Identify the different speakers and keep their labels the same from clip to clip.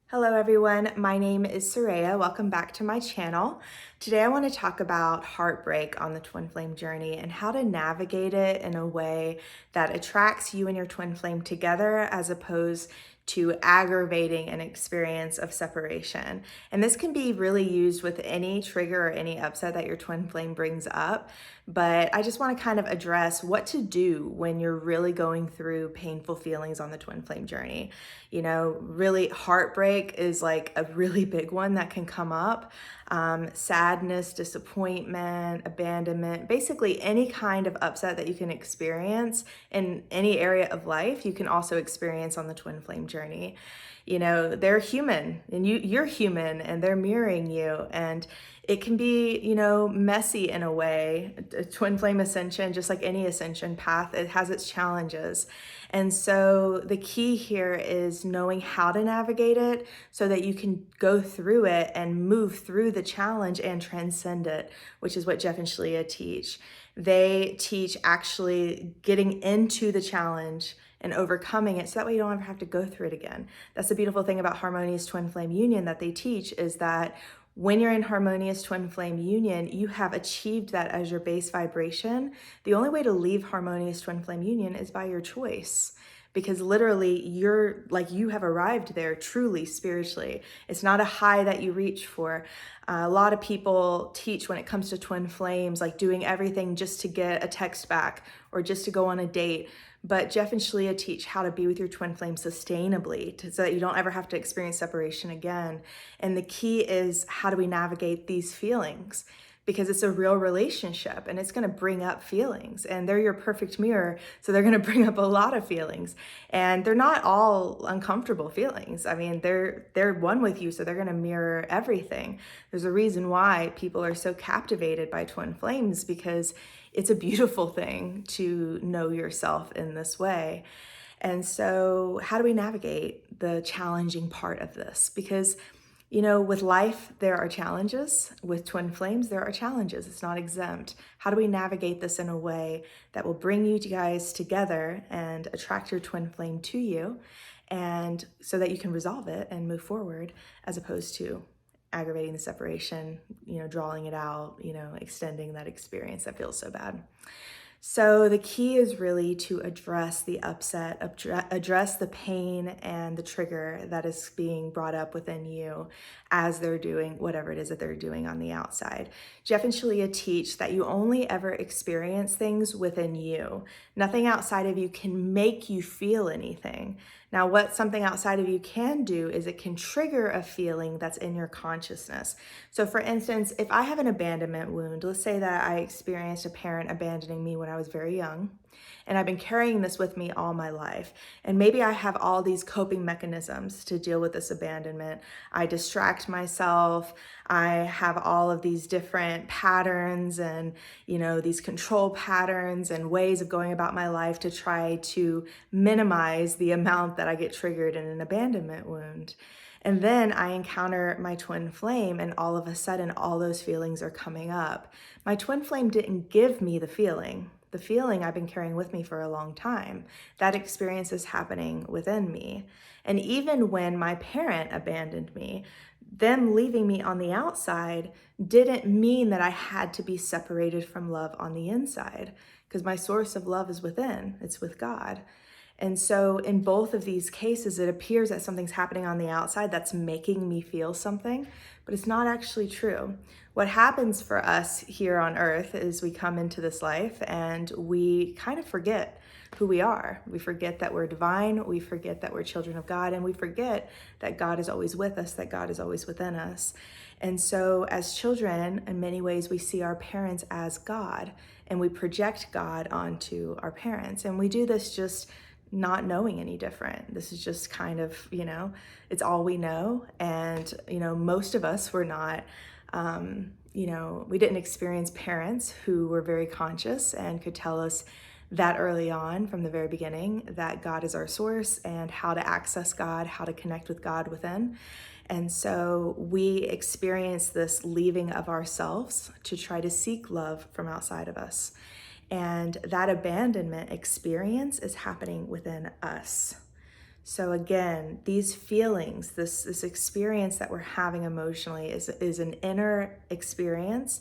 Speaker 1: Hello everyone, my name is Soraya. Welcome back to my channel. Today I want to talk about heartbreak on the twin flame journey and how to navigate it in a way that attracts you and your twin flame together as opposed to aggravating an experience of separation. And this can be really used with any trigger or any upset that your twin flame brings up. But I just want to kind of address what to do when you're really going through painful feelings on the twin flame journey. You know, really heartbreak is like a really big one that can come up. Sadness, disappointment, abandonment, basically any kind of upset that you can experience in any area of life, you can also experience on the twin flame journey. You know, they're human and you're human and they're mirroring you, and it can be, you know, messy in a way. A twin flame ascension, just like any ascension path, it has its challenges. And so the key here is knowing how to navigate it so that you can go through it and move through the challenge and transcend it, which is what Jeff and Shalia teach. They teach actually getting into the challenge and overcoming it so that way you don't ever have to go through it again. That's the beautiful thing about harmonious twin flame union that they teach, is that when you're in harmonious twin flame union, you have achieved that as your base vibration. The only way to leave harmonious twin flame union is by your choice, because literally you have arrived there truly spiritually. It's not a high that you reach for. A lot of people teach when it comes to twin flames, like doing everything just to get a text back or just to go on a date. But Jeff and Shalia teach how to be with your twin flame sustainably so that you don't ever have to experience separation again. And the key is, how do we navigate these feelings? Because it's a real relationship and it's going to bring up feelings, and they're your perfect mirror. So they're going to bring up a lot of feelings, and they're not all uncomfortable feelings. I mean, they're one with you. So they're going to mirror everything. There's a reason why people are so captivated by twin flames, because it's a beautiful thing to know yourself in this way. And so how do we navigate the challenging part of this? Because, you know, with life, there are challenges. With twin flames, there are challenges. It's not exempt. How do we navigate this in a way that will bring you guys together and attract your twin flame to you, and so that you can resolve it and move forward, as opposed to aggravating the separation, you know, drawing it out, you know, extending that experience that feels so bad. So the key is really to address the upset, address the pain and the trigger that is being brought up within you as they're doing whatever it is that they're doing on the outside. Jeff and Shalia teach that you only ever experience things within you. Nothing outside of you can make you feel anything. Now, what something outside of you can do is it can trigger a feeling that's in your consciousness. So for instance, if I have an abandonment wound, let's say that I experienced a parent abandoning me when I was very young, and I've been carrying this with me all my life. And maybe I have all these coping mechanisms to deal with this abandonment. I distract myself. I have all of these different patterns and, you know, these control patterns and ways of going about my life to try to minimize the amount that I get triggered in an abandonment wound. And then I encounter my twin flame, and all of a sudden, all those feelings are coming up. My twin flame didn't give me the feeling. The feeling I've been carrying with me for a long time. That experience is happening within me. And even when my parent abandoned me, them leaving me on the outside didn't mean that I had to be separated from love on the inside, because my source of love is within. It's with God. And so in both of these cases, it appears that something's happening on the outside that's making me feel something, but it's not actually true. What happens for us here on earth is we come into this life and we kind of forget who we are. We forget that we're divine. We forget that we're children of God, and we forget that God is always with us, that God is always within us. And so as children, in many ways, we see our parents as God, and we project God onto our parents. And we do this just not knowing any different. This is just kind of, you know, it's all we know. And, you know, most of us were not, you know, we didn't experience parents who were very conscious and could tell us that early on from the very beginning that God is our source and how to access God, how to connect with God within. And so we experience this leaving of ourselves to try to seek love from outside of us. And that abandonment experience is happening within us. So again, these feelings, this experience that we're having emotionally is an inner experience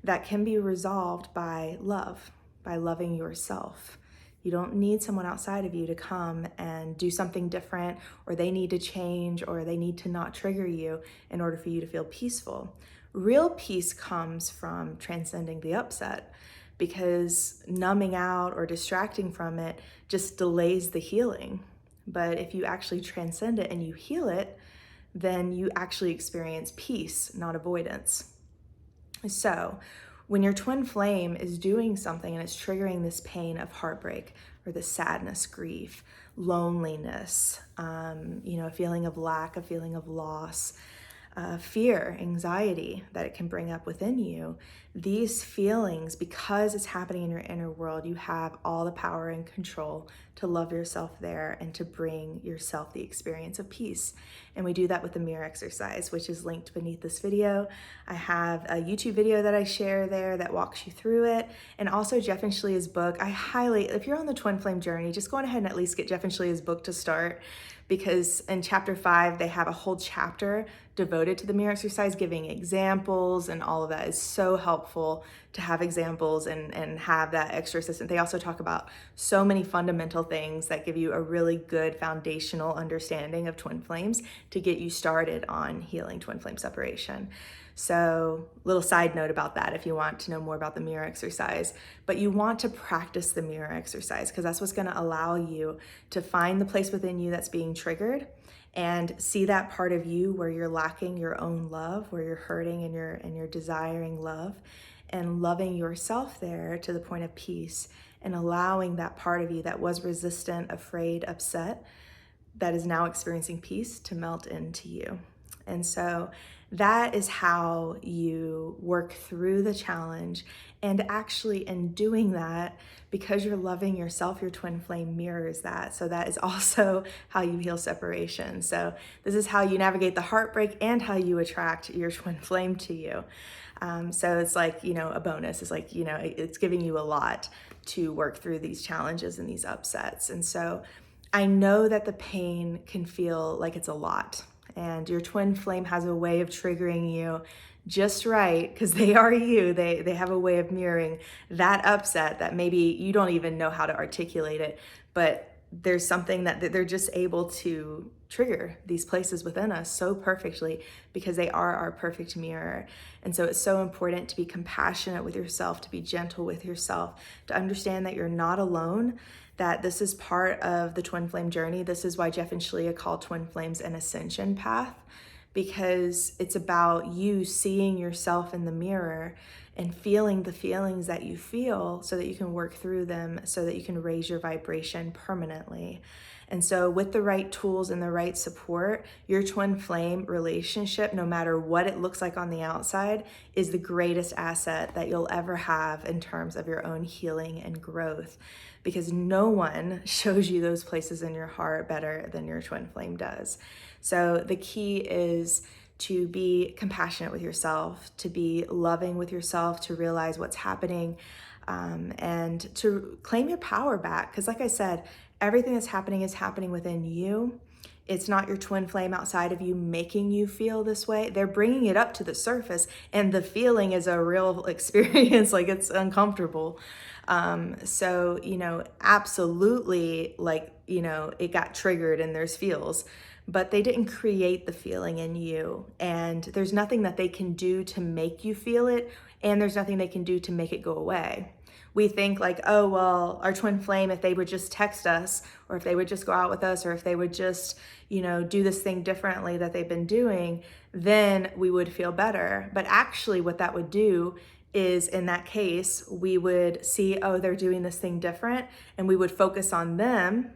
Speaker 1: that can be resolved by love, by loving yourself. You don't need someone outside of you to come and do something different, or they need to change, or they need to not trigger you in order for you to feel peaceful. Real peace comes from transcending the upset, because numbing out or distracting from it just delays the healing. But if you actually transcend it and you heal it, then you actually experience peace, not avoidance. So when your twin flame is doing something and it's triggering this pain of heartbreak or the sadness, grief, loneliness, a feeling of lack, a feeling of loss, fear, anxiety that it can bring up within you, these feelings, because it's happening in your inner world, you have all the power and control to love yourself there and to bring yourself the experience of peace. And we do that with the mirror exercise, which is linked beneath this video. I have a YouTube video that I share there that walks you through it. And also Jeff and Shalea's book. I highly, if you're on the twin flame journey, just go ahead and at least get Jeff and Shalea's book to start, because in chapter 5, they have a whole chapter devoted to the mirror exercise, giving examples, and all of that is so helpful to have examples and have that extra assistance. They also talk about so many fundamental things that give you a really good foundational understanding of twin flames to get you started on healing twin flame separation. So, little side note about that if you want to know more about the mirror exercise. But you want to practice the mirror exercise, because that's what's going to allow you to find the place within you that's being triggered and see that part of you where you're lacking your own love, where you're hurting and you're desiring love, and loving yourself there to the point of peace, and allowing that part of you that was resistant, afraid, upset, that is now experiencing peace, to melt into you. And so that is how you work through the challenge. And actually, in doing that, because you're loving yourself, your twin flame mirrors that. So that is also how you heal separation. So this is how you navigate the heartbreak and how you attract your twin flame to you. So it's like, a bonus. It's like, it's giving you a lot to work through these challenges and these upsets. And so I know that the pain can feel like it's a lot. And your twin flame has a way of triggering you just right, because they are you. They have a way of mirroring that upset that maybe you don't even know how to articulate it, but there's something that they're just able to trigger these places within us so perfectly, because they are our perfect mirror. And so it's so important to be compassionate with yourself, to be gentle with yourself, to understand that you're not alone, that this is part of the twin flame journey. This is why Jeff and Shalea call twin flames an ascension path, because it's about you seeing yourself in the mirror and feeling the feelings that you feel so that you can work through them, so that you can raise your vibration permanently. And so with the right tools and the right support, your twin flame relationship, no matter what it looks like on the outside, is the greatest asset that you'll ever have in terms of your own healing and growth, because no one shows you those places in your heart better than your twin flame does. So the key is to be compassionate with yourself, to be loving with yourself, to realize what's happening, and to claim your power back. Because like I said, everything that's happening is happening within you. It's not your twin flame outside of you making you feel this way. They're bringing it up to the surface, and the feeling is a real experience, like it's uncomfortable. So, absolutely, it got triggered and there's feels, but they didn't create the feeling in you. And there's nothing that they can do to make you feel it, and there's nothing they can do to make it go away. We think like, oh, well, our twin flame, if they would just text us, or if they would just go out with us, or if they would just, do this thing differently that they've been doing, then we would feel better. But actually what that would do is, in that case, we would see, oh, they're doing this thing different, and we would focus on them,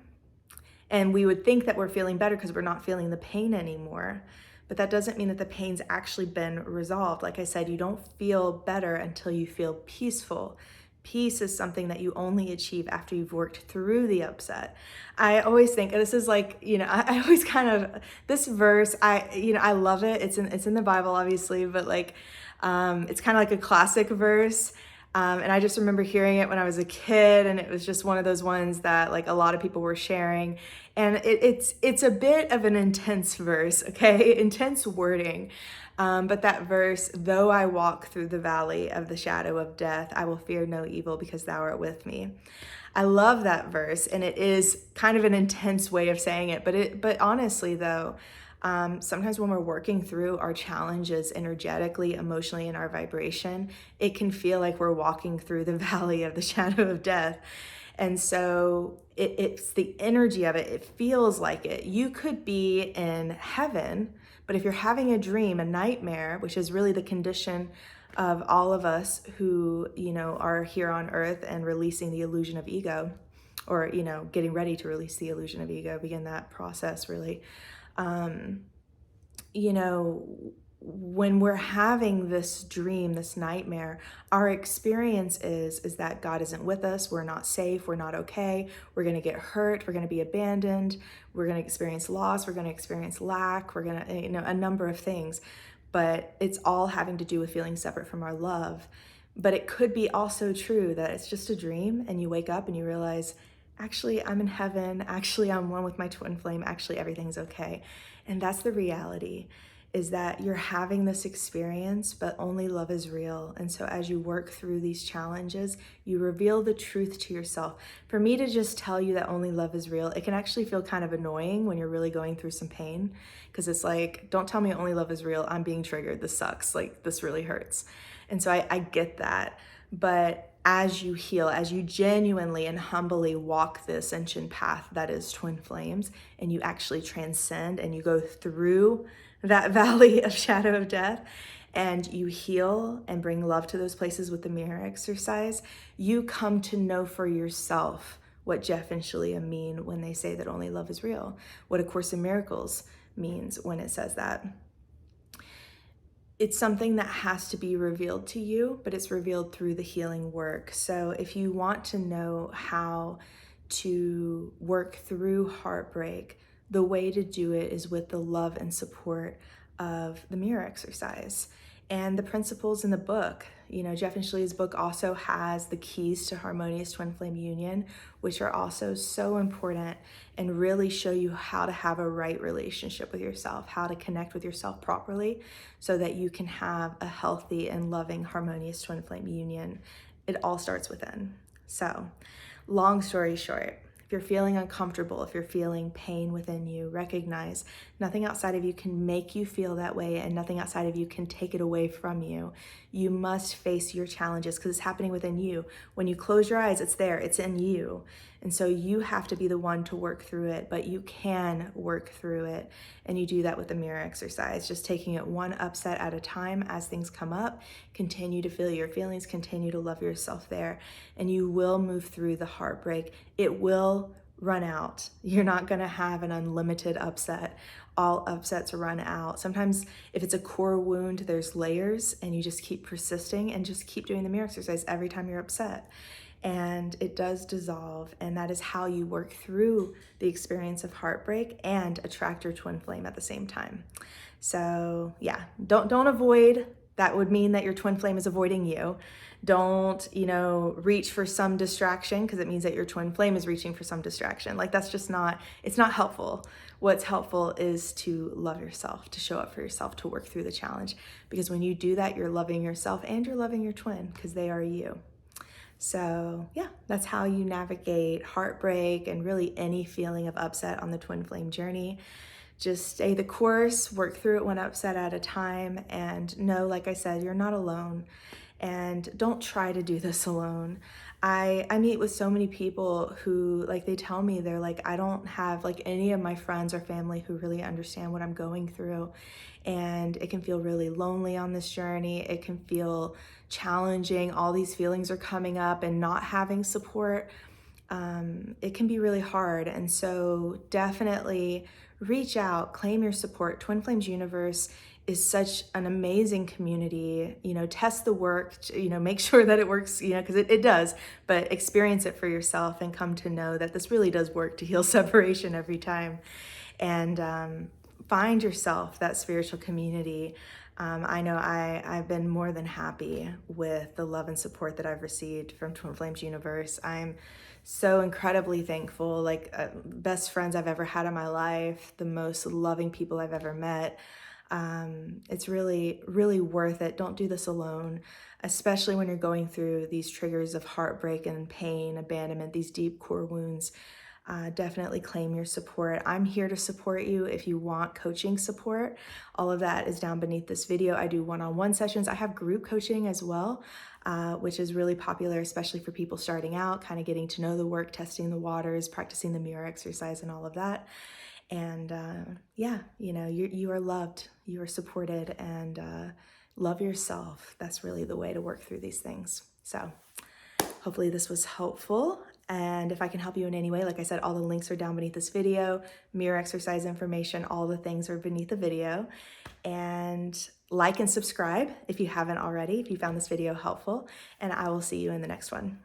Speaker 1: and we would think that we're feeling better because we're not feeling the pain anymore. But that doesn't mean that the pain's actually been resolved. Like I said, you don't feel better until you feel peaceful. Peace is something that you only achieve after you've worked through the upset. I always think this is like, I always kind of, this verse, I love it. It's in the Bible, obviously, but it's kind of like a classic verse. And I just remember hearing it when I was a kid, and it was just one of those ones that like a lot of people were sharing. And it's a bit of an intense verse, okay? Intense wording. But that verse, though I walk through the valley of the shadow of death, I will fear no evil because thou art with me. I love that verse, and it is kind of an intense way of saying it. But honestly, though, sometimes when we're working through our challenges energetically, emotionally, in our vibration, it can feel like we're walking through the valley of the shadow of death. And so it's the energy of it. It feels like it. You could be in heaven, but if you're having a dream, a nightmare, which is really the condition of all of us who, are here on earth and releasing the illusion of ego, or, getting ready to release the illusion of ego, begin that process really. You know, when we're having this dream, this nightmare, our experience is that God isn't with us. We're not safe. We're not okay. We're going to get hurt. We're going to be abandoned. We're going to experience loss. We're going to experience lack. We're going to, a number of things. But it's all having to do with feeling separate from our love. But it could be also true that it's just a dream, and you wake up and you realize, actually, I'm in heaven. Actually, I'm one with my twin flame. Actually, everything's okay. And that's the reality, is that you're having this experience, but only love is real. And so as you work through these challenges, you reveal the truth to yourself. For me to just tell you that only love is real, it can actually feel kind of annoying when you're really going through some pain, because it's like, don't tell me only love is real. I'm being triggered. This sucks. Like, this really hurts. And so I get that. But as you heal, as you genuinely and humbly walk the ascension path that is twin flames, and you actually transcend and you go through that valley of shadow of death, and you heal and bring love to those places with the mirror exercise, you come to know for yourself what Jeff and Shalia mean when they say that only love is real, what A Course in Miracles means when it says that. It's something that has to be revealed to you, but it's revealed through the healing work. So if you want to know how to work through heartbreak, the way to do it is with the love and support of the mirror exercise and the principles in the book. Jeff and Shalia's book also has the keys to harmonious twin flame union, which are also so important and really show you how to have a right relationship with yourself, how to connect with yourself properly so that you can have a healthy and loving harmonious twin flame union. It all starts within. So, long story short, if you're feeling uncomfortable, if you're feeling pain within you, recognize nothing outside of you can make you feel that way, and nothing outside of you can take it away from you. You must face your challenges because it's happening within you. When you close your eyes, it's there, it's in you. And so you have to be the one to work through it, but you can work through it. And you do that with the mirror exercise, just taking it one upset at a time as things come up. Continue to feel your feelings, continue to love yourself there, and you will move through the heartbreak. It will run out. You're not going to have an unlimited upset. All upsets run out. Sometimes if it's a core wound, there's layers, and you just keep persisting and just keep doing the mirror exercise every time you're upset. And it does dissolve, and that is how you work through the experience of heartbreak and attract your twin flame at the same time. So yeah, don't avoid. That would mean that your twin flame is avoiding you. Don't, reach for some distraction, because it means that your twin flame is reaching for some distraction. Like, that's just it's not helpful. What's helpful is to love yourself, to show up for yourself, to work through the challenge. Because when you do that, you're loving yourself and you're loving your twin, because they are you. So yeah, that's how you navigate heartbreak and really any feeling of upset on the twin flame journey. Just stay the course, work through it one upset at a time, and know, like I said, you're not alone. And don't try to do this alone. I meet with so many people who, like, they tell me, they're like, I don't have like any of my friends or family who really understand what I'm going through. And it can feel really lonely on this journey. It can feel challenging. All these feelings are coming up, and not having support, it can be really hard. And so definitely reach out, claim your support. Twin Flames Universe is such an amazing community. Test the work, make sure that it works, because it does, but experience it for yourself and come to know that this really does work to heal separation every time. And find yourself that spiritual community. I know I've been more than happy with the love and support that I've received from Twin Flames Universe. I'm so incredibly thankful, like best friends I've ever had in my life, the most loving people I've ever met. It's really, really worth it. Don't do this alone, especially when you're going through these triggers of heartbreak and pain, abandonment, these deep core wounds. Definitely claim your support. I'm here to support you if you want coaching support. All of that is down beneath this video. I do one-on-one sessions. I have group coaching as well, which is really popular, especially for people starting out, kind of getting to know the work, testing the waters, practicing the mirror exercise and all of that. And yeah, you know, you are loved, you are supported, and love yourself. That's really the way to work through these things. So hopefully this was helpful. And if I can help you in any way, like I said, all the links are down beneath this video, mirror exercise information, all the things are beneath the video. And like and subscribe if you haven't already, if you found this video helpful, and I will see you in the next one.